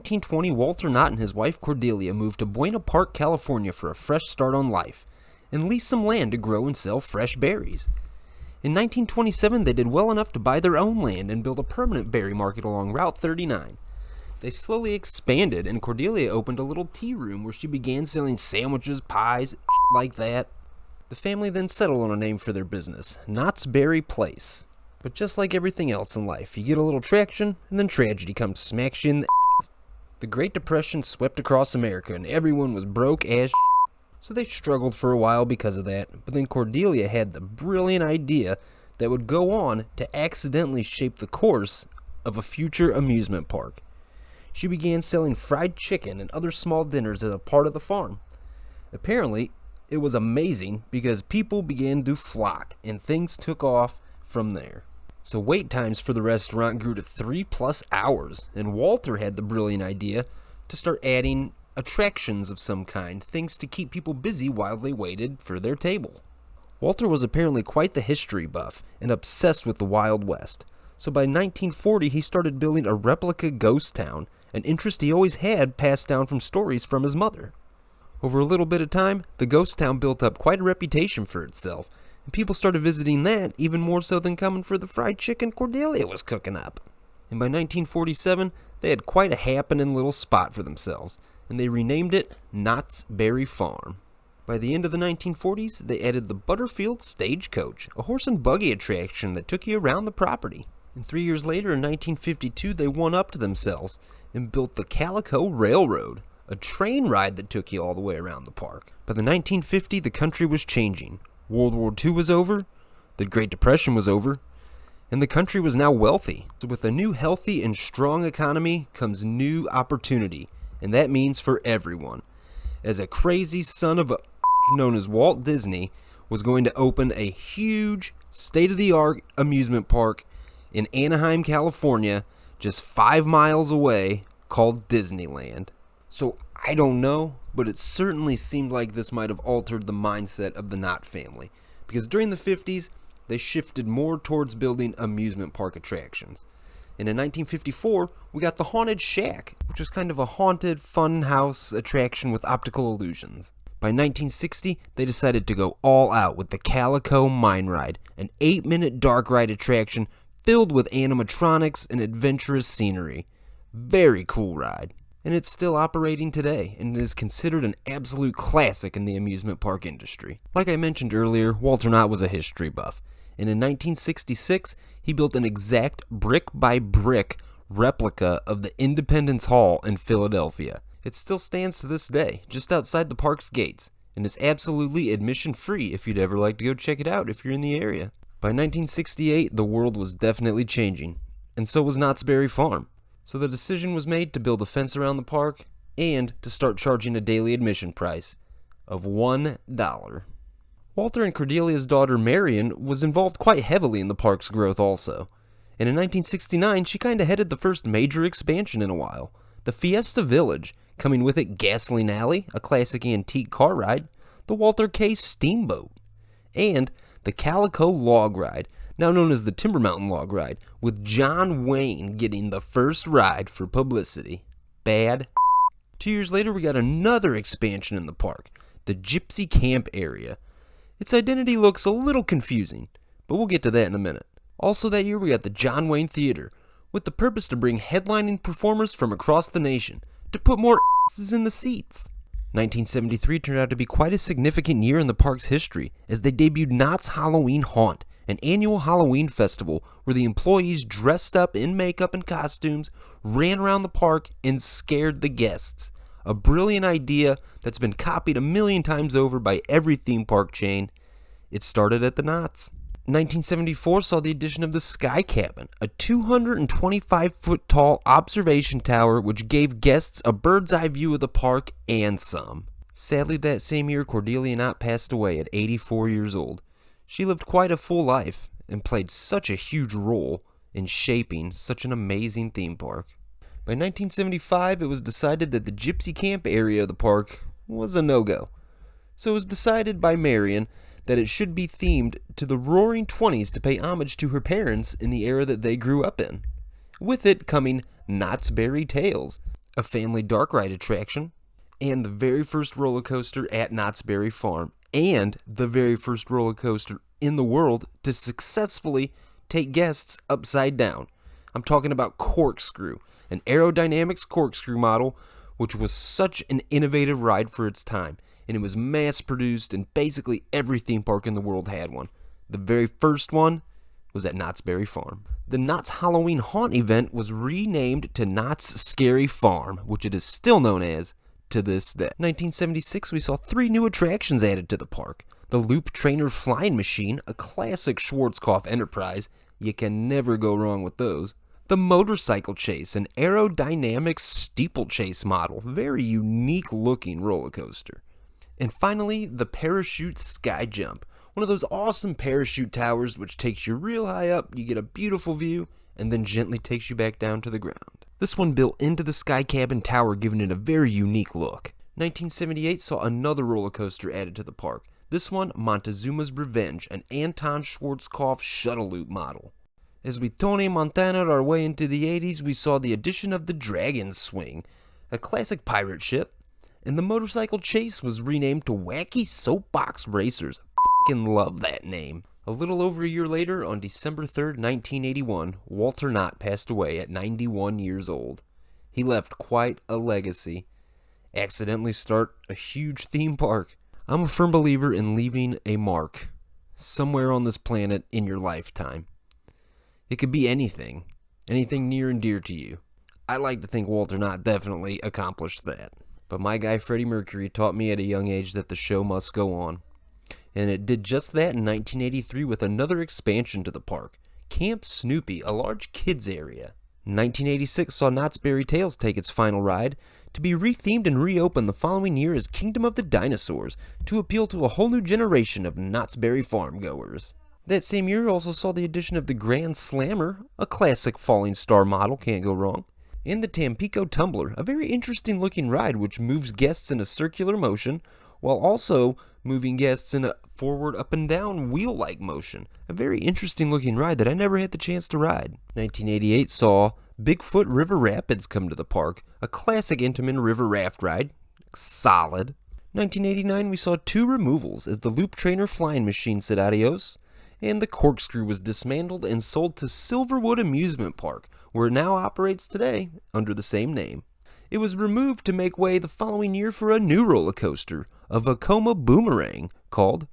1920, Walter Knott and his wife Cordelia moved to Buena Park, California for a fresh start on life, and leased some land to grow and sell fresh berries. In 1927, they did well enough to buy their own land and build a permanent berry market along Route 39. They slowly expanded, and Cordelia opened a little tea room where she began selling sandwiches, pies, like that. The family then settled on a name for their business, Knott's Berry Place. But just like everything else in life, you get a little traction, and then tragedy comes smacks you in the ass. The Great Depression swept across America, and everyone was broke as so they struggled for a while because of that. But then Cordelia had the brilliant idea that would go on to accidentally shape the course of a future amusement park. She began selling fried chicken and other small dinners as a part of the farm. Apparently, it was amazing because people began to flock, and things took off from there. So wait times for the restaurant grew to 3+ hours, and Walter had the brilliant idea to start adding attractions of some kind, things to keep people busy while they waited for their table. Walter was apparently quite the history buff and obsessed with the Wild West. So by 1940, he started building a replica ghost town, an interest he always had passed down from stories from his mother. Over a little bit of time, the ghost town built up quite a reputation for itself, and people started visiting that even more so than coming for the fried chicken Cordelia was cooking up. And by 1947, they had quite a happening little spot for themselves, and they renamed it Knott's Berry Farm. By the end of the 1940s, they added the Butterfield Stagecoach, a horse and buggy attraction that took you around the property. And 3 years later, in 1952, they one-upped themselves and built the Calico Railroad, a train ride that took you all the way around the park. By the 1950s, the country was changing. World War II was over, the Great Depression was over, and the country was now wealthy. So with a new healthy and strong economy comes new opportunity, and that means for everyone. As a crazy son of a known as Walt Disney was going to open a huge state-of-the-art amusement park in Anaheim, California, just 5 miles away, called Disneyland. So I don't know, but it certainly seemed like this might have altered the mindset of the Knott family, because during the 50s, they shifted more towards building amusement park attractions. And in 1954, we got the Haunted Shack, which was kind of a haunted fun house attraction with optical illusions. By 1960, they decided to go all out with the Calico Mine Ride, an 8-minute dark ride attraction filled with animatronics and adventurous scenery. Very cool ride. And it's still operating today, and it is considered an absolute classic in the amusement park industry. Like I mentioned earlier, Walter Knott was a history buff, and in 1966, he built an exact brick-by-brick replica of the Independence Hall in Philadelphia. It still stands to this day, just outside the park's gates, and is absolutely admission-free if you'd ever like to go check it out if you're in the area. By 1968, the world was definitely changing, and so was Knott's Berry Farm. So the decision was made to build a fence around the park and to start charging a daily admission price of $1. Walter and Cordelia's daughter Marion was involved quite heavily in the park's growth also. And in 1969, she kinda headed the first major expansion in a while. The Fiesta Village, coming with it Gasoline Alley, a classic antique car ride, the Walter K. Steamboat, and the Calico Log Ride, now known as the Timber Mountain Log Ride, with John Wayne getting the first ride for publicity. Bad. 2 years later, we got another expansion in the park, the Gypsy Camp area. Its identity looks a little confusing, but we'll get to that in a minute. Also that year, we got the John Wayne Theater, with the purpose to bring headlining performers from across the nation, to put more asses in the seats. 1973 turned out to be quite a significant year in the park's history, as they debuted Knott's Halloween Haunt, an annual Halloween festival where the employees dressed up in makeup and costumes, ran around the park, and scared the guests. A brilliant idea that's been copied a million times over by every theme park chain. It started at the Knotts. 1974 saw the addition of the Sky Cabin, a 225-foot tall observation tower which gave guests a bird's eye view of the park and some. Sadly, that same year, Cordelia Knott passed away at 84 years old. She lived quite a full life and played such a huge role in shaping such an amazing theme park. By 1975, it was decided that the Gypsy Camp area of the park was a no-go. So it was decided by Marion that it should be themed to the Roaring Twenties to pay homage to her parents in the era that they grew up in. With it coming Knott's Berry Tales, a family dark ride attraction, and the very first roller coaster at Knott's Berry Farm, and the very first roller coaster in the world to successfully take guests upside down. I'm talking about Corkscrew, an aerodynamics corkscrew model, which was such an innovative ride for its time, and it was mass-produced, and basically every theme park in the world had one. The very first one was at Knott's Berry Farm. The Knott's Halloween Haunt event was renamed to Knott's Scary Farm, which it is still known as to this day. 1976, we saw 3 new attractions added to the park. The Loop Trainer Flying Machine, a classic Schwarzkopf enterprise. You can never go wrong with those. The Motorcycle Chase, an aerodynamic steeplechase model. Very unique looking roller coaster. And finally, the Parachute Sky Jump. One of those awesome parachute towers which takes you real high up, you get a beautiful view, and then gently takes you back down to the ground. This one built into the Sky Cabin Tower, giving it a very unique look. 1978 saw another roller coaster added to the park. This one, Montezuma's Revenge, an Anton Schwarzkopf shuttle loop model. As we Tony Montana our way into the 80s, we saw the addition of the Dragon Swing, a classic pirate ship, and the Motorcycle Chase was renamed to Wacky Soapbox Racers. I f***ing love that name. A little over a year later, on December 3rd, 1981, Walter Knott passed away at 91 years old. He left quite a legacy. Accidentally start a huge theme park. I'm a firm believer in leaving a mark somewhere on this planet in your lifetime. It could be anything near and dear to you. I like to think Walter Knott definitely accomplished that. But my guy Freddie Mercury taught me at a young age that the show must go on. And it did just that in 1983 with another expansion to the park, Camp Snoopy, a large kids area. 1986 saw Knott's Berry Tales take its final ride, to be rethemed and reopened the following year as Kingdom of the Dinosaurs, to appeal to a whole new generation of Knott's Berry Farm goers. That same year also saw the addition of the Grand Slammer, a classic falling star model, can't go wrong, and the Tampico Tumbler, a very interesting looking ride which moves guests in a circular motion, while also moving guests in a forward up and down wheel-like motion. A very interesting looking ride that I never had the chance to ride. 1988 saw Bigfoot River Rapids come to the park, a classic Intamin river raft ride. Solid. 1989 we saw 2 removals as the Loop Trainer Flying Machine said adios, and the Corkscrew was dismantled and sold to Silverwood Amusement Park, where it now operates today under the same name. It was removed to make way the following year for a new roller coaster, a Vekoma Boomerang, called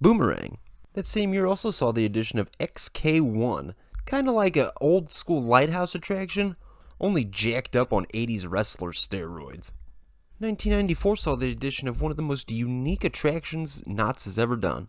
Boomerang. That same year also saw the addition of XK1, kind of like an old school lighthouse attraction, only jacked up on 80s wrestler steroids. 1994 saw the addition of one of the most unique attractions Knott's has ever done,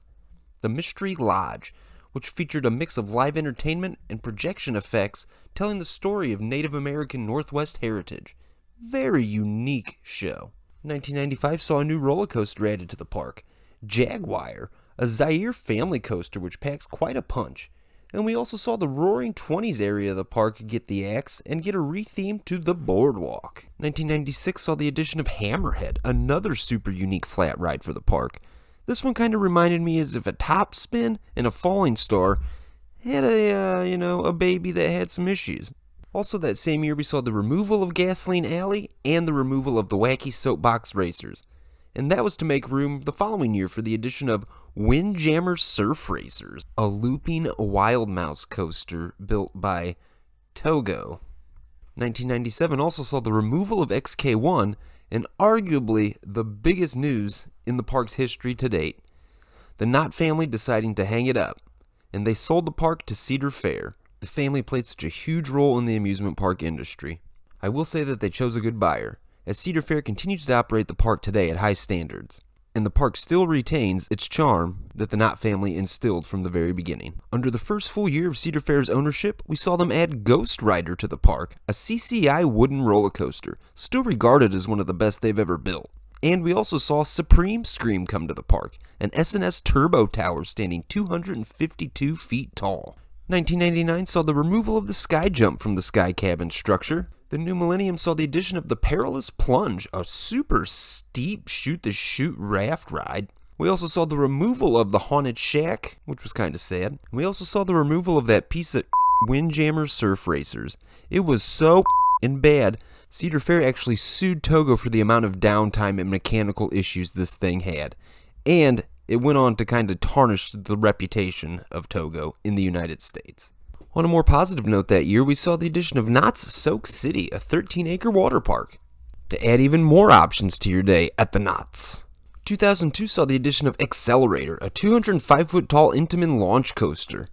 the Mystery Lodge, which featured a mix of live entertainment and projection effects telling the story of Native American Northwest heritage. Very unique show. 1995 saw a new roller coaster added to the park, Jaguar, a Zaire family coaster which packs quite a punch. And we also saw the Roaring Twenties area of the park get the axe and get a retheme to the Boardwalk. 1996 saw the addition of Hammerhead, another super unique flat ride for the park. This one kind of reminded me as if a top spin and a falling star had a baby that had some issues. Also that same year we saw the removal of Gasoline Alley and the removal of the Wacky Soapbox Racers. And that was to make room the following year for the addition of Windjammer Surf Racers, a looping wild mouse coaster built by Togo. 1997 also saw the removal of XK1 and arguably the biggest news in the park's history to date. The Knott family deciding to hang it up, and they sold the park to Cedar Fair. The family played such a huge role in the amusement park industry. I will say that they chose a good buyer, as Cedar Fair continues to operate the park today at high standards, and the park still retains its charm that the Knott family instilled from the very beginning. Under the first full year of Cedar Fair's ownership, we saw them add Ghost Rider to the park, a CCI wooden roller coaster, still regarded as one of the best they've ever built. And we also saw Supreme Scream come to the park, an S&S turbo tower standing 252 feet tall. 1999 saw the removal of the Sky Jump from the Sky Cabin structure. The new millennium saw the addition of the Perilous Plunge, a super steep shoot-the-chute raft ride. We also saw the removal of the Haunted Shack, which was kind of sad. We also saw the removal of that piece of Windjammer Surf Racers. It was so bad, Cedar Fair actually sued Togo for the amount of downtime and mechanical issues this thing had, and it went on to kind of tarnish the reputation of Togo in the United States. On a more positive note, that year we saw the addition of Knott's Soak City, a 13-acre water park, to add even more options to your day at the Knotts. 2002 saw the addition of Accelerator, a 205-foot tall Intamin launch coaster,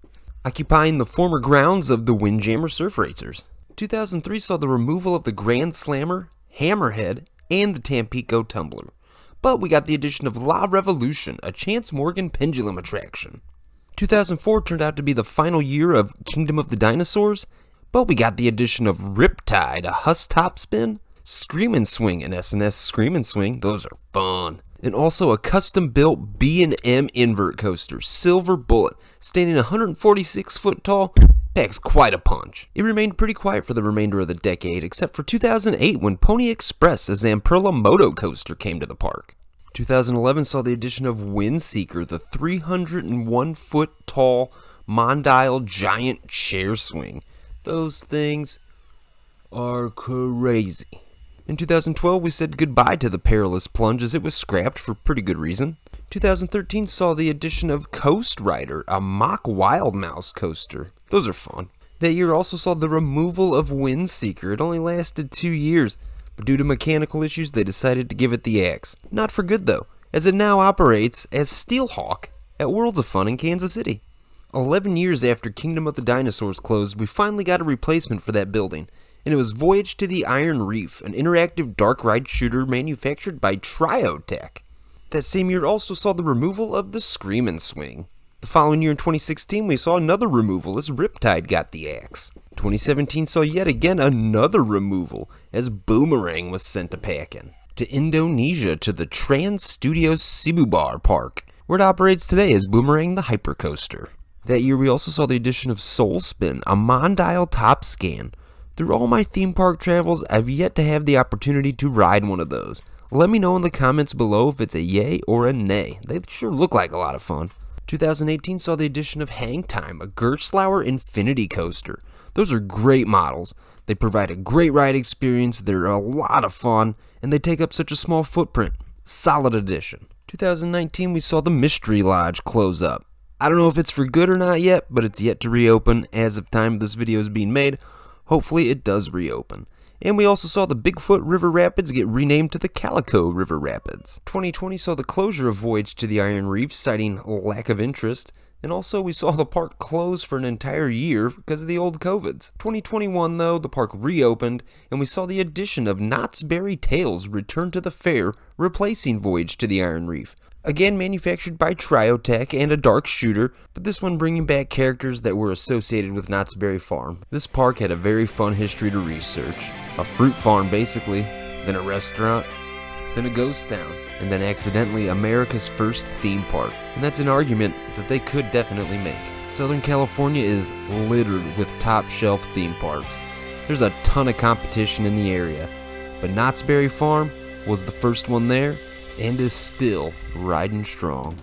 occupying the former grounds of the Windjammer Surf Racers. 2003 saw the removal of the Grand Slammer, Hammerhead, and the Tampico Tumbler. But we got the addition of La Revolution, a Chance Morgan pendulum attraction. 2004 turned out to be the final year of Kingdom of the Dinosaurs, but we got the addition of Riptide, a Huss top spin, Scream & Swing, an S&S Scream & Swing, those are fun, and also a custom-built B&M invert coaster, Silver Bullet, standing 146 foot tall, packs quite a punch. It remained pretty quiet for the remainder of the decade, except for 2008 when Pony Express, a Zamperla Moto coaster, came to the park. 2011 saw the addition of Windseeker, the 301 foot tall Mondial giant chair swing. Those things are crazy. In 2012 we said goodbye to the Perilous Plunge as it was scrapped for pretty good reason. 2013 saw the addition of Coast Rider, a mock Wild Mouse coaster. Those are fun. That year also saw the removal of Windseeker. It only lasted 2 years. But due to mechanical issues, they decided to give it the axe. Not for good, though, as it now operates as Steelhawk at Worlds of Fun in Kansas City. 11 years after Kingdom of the Dinosaurs closed, we finally got a replacement for that building, and it was Voyage to the Iron Reef, an interactive dark ride shooter manufactured by Triotech. That same year also saw the removal of the Scream & Swing. The following year in 2016, we saw another removal as Riptide got the axe. 2017 saw yet again another removal as Boomerang was sent to packing. To Indonesia, to the Trans Studios Sibubar Park, where it operates today as Boomerang the Hypercoaster. That year we also saw the addition of Soul Spin, a Mondial top scan. Through all my theme park travels, I've yet to have the opportunity to ride one of those. Let me know in the comments below if it's a yay or a nay. They sure look like a lot of fun. 2018 saw the addition of Hang Time, a Gerstlauer Infinity Coaster. Those are great models. They provide a great ride experience, they're a lot of fun, and they take up such a small footprint. Solid addition. 2019 we saw the Mystery Lodge close up. I don't know if it's for good or not yet, but it's yet to reopen as of time this video is being made. Hopefully it does reopen. And we also saw the Bigfoot River Rapids get renamed to the Calico River Rapids. 2020 saw the closure of Voyage to the Iron Reef, citing lack of interest. And also we saw the park close for an entire year because of the old COVIDs. 2021 though, the park reopened, and we saw the addition of Knott's Berry Tales return to the fair, replacing Voyage to the Iron Reef. Again manufactured by Triotech and a dark shooter, but this one bringing back characters that were associated with Knott's Berry Farm. This park had a very fun history to research. A fruit farm basically, then a restaurant, then a ghost town, and then accidentally America's first theme park. And that's an argument that they could definitely make. Southern California is littered with top shelf theme parks. There's a ton of competition in the area, but Knott's Berry Farm was the first one there and is still riding strong.